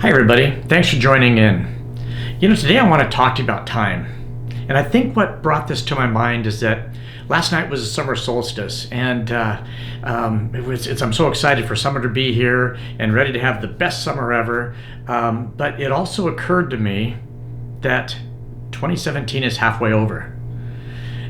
Hi everybody, thanks for joining in. Today I want to talk to you about time. And I think what brought this to my mind is that last night was the summer solstice, and I'm so excited for summer to be here and ready to have the best summer ever. But it also occurred to me that 2017 is halfway over.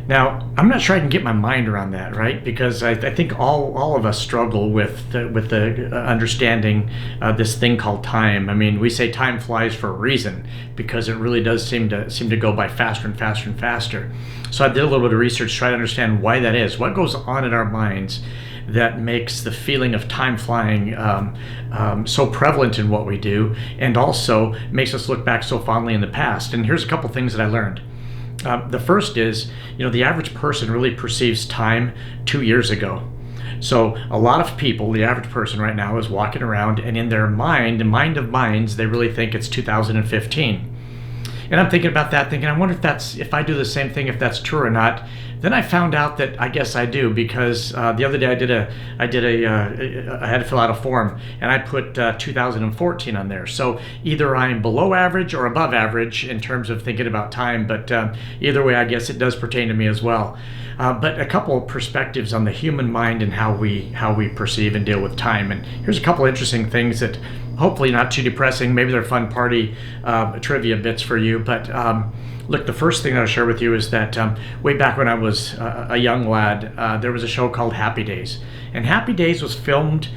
Now, I'm not sure I can get my mind around that, right? Because I think all of us struggle with the understanding this thing called time. I mean, we say time flies for a reason because it really does seem to go by faster and faster and faster. So I did a little bit of research to try to understand why that is. What goes on in our minds that makes the feeling of time flying so prevalent in what we do, and also makes us look back so fondly in the past. And here's a couple things that I learned. The first is, the average person really perceives time 2 years ago. So a lot of people, the average person right now is walking around, and in their mind of minds, they really think it's 2015. And I'm thinking about that, thinking, I wonder if I do the same thing, if that's true or not. Then I found out that I guess I do, because the other day I had to fill out a form, and I put 2014 on there. So either I'm below average or above average in terms of thinking about time, but either way, I guess it does pertain to me as well. But a couple of perspectives on the human mind and how we perceive and deal with time. And here's a couple interesting things that hopefully not too depressing. Maybe they're fun party trivia bits for you. But look, the first thing I'll share with you is that way back when I was a young lad, there was a show called Happy Days. And Happy Days was filmed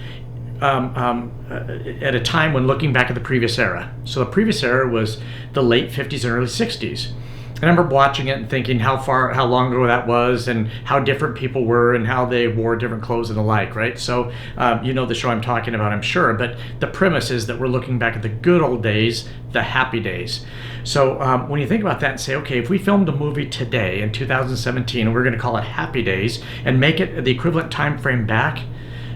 at a time when looking back at the previous era. So the previous era was the late 50s and early 60s. I remember watching it and thinking how long ago that was, and how different people were, and how they wore different clothes and the like, right? So, the show I'm talking about, I'm sure, but the premise is that we're looking back at the good old days, the happy days. So when you think about that and say, okay, if we filmed a movie today in 2017, and we're going to call it Happy Days, and make it the equivalent time frame back,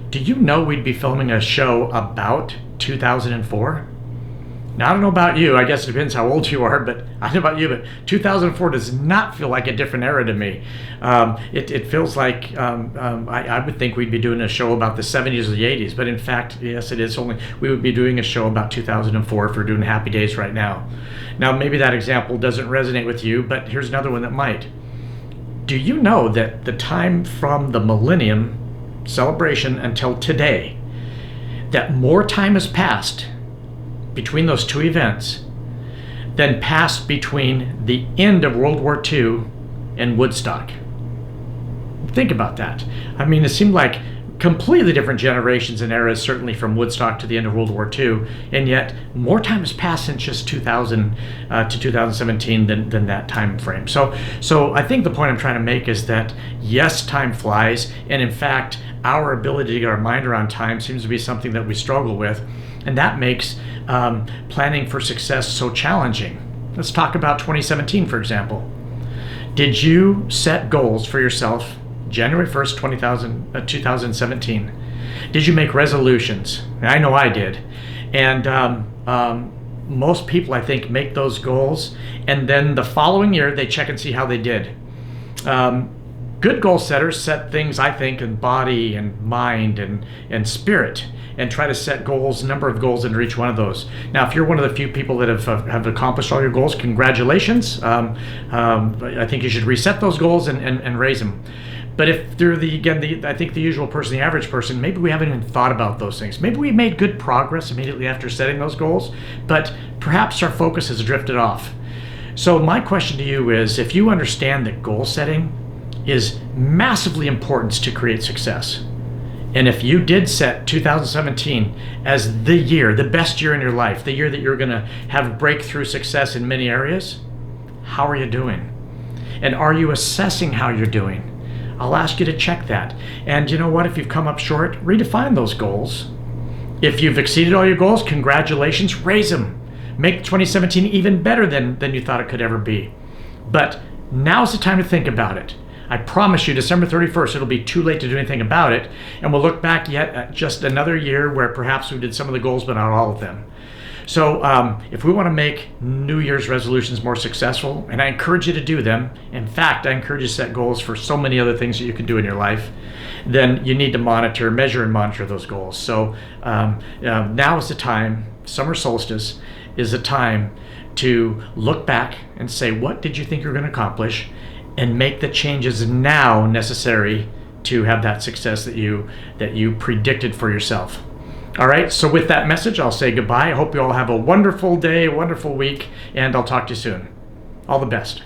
do you know we'd be filming a show about 2004? Now, I don't know about you, I guess it depends how old you are, but I don't know about you, but 2004 does not feel like a different era to me. It feels like I would think we'd be doing a show about the 70s or the 80s, but in fact, yes, it is only, we would be doing a show about 2004 if we're doing Happy Days right now. Now, maybe that example doesn't resonate with you, but here's another one that might. Do you know that the time from the Millennium celebration until today, that more time has passed between those two events than passed between the end of World War II and Woodstock? Think about that. I mean, it seemed like completely different generations and eras, certainly from Woodstock to the end of World War II, and yet more time has passed since just 2000 to 2017 than that time frame. So I think the point I'm trying to make is that yes, time flies, and in fact, our ability to get our mind around time seems to be something that we struggle with, and that makes planning for success so challenging. Let's talk about 2017, for example. Did you set goals for yourself January 1st, 2017? Did you make resolutions? I know I did. And most people, I think, make those goals, and then the following year they check and see how they did. Good goal setters set things, I think, in body and mind and spirit, and try to set goals, number of goals under each one of those. Now, if you're one of the few people that have accomplished all your goals, congratulations. I think you should reset those goals and raise them. But if through I think the usual person, the average person, maybe we haven't even thought about those things. Maybe we made good progress immediately after setting those goals, but perhaps our focus has drifted off. So my question to you is, if you understand that goal setting is massively important to create success, and if you did set 2017 as the year, the best year in your life, the year that you're going to have breakthrough success in many areas, how are you doing? And are you assessing how you're doing? I'll ask you to check that. And you know what? If you've come up short, redefine those goals. If you've exceeded all your goals, congratulations, raise them. Make 2017 even better than you thought it could ever be. But now's the time to think about it. I promise you, December 31st, it'll be too late to do anything about it, and we'll look back yet at just another year where perhaps we did some of the goals, but not all of them. So if we want to make New Year's resolutions more successful, and I encourage you to do them, in fact, I encourage you to set goals for so many other things that you can do in your life, then you need to measure and monitor those goals. So now is the time summer solstice is a time to look back and say, what did you think you're going to accomplish, and make the changes now necessary to have that success that you predicted for yourself. All right, so with that message, I'll say goodbye. I hope you all have a wonderful day, a wonderful week, and I'll talk to you soon. All the best.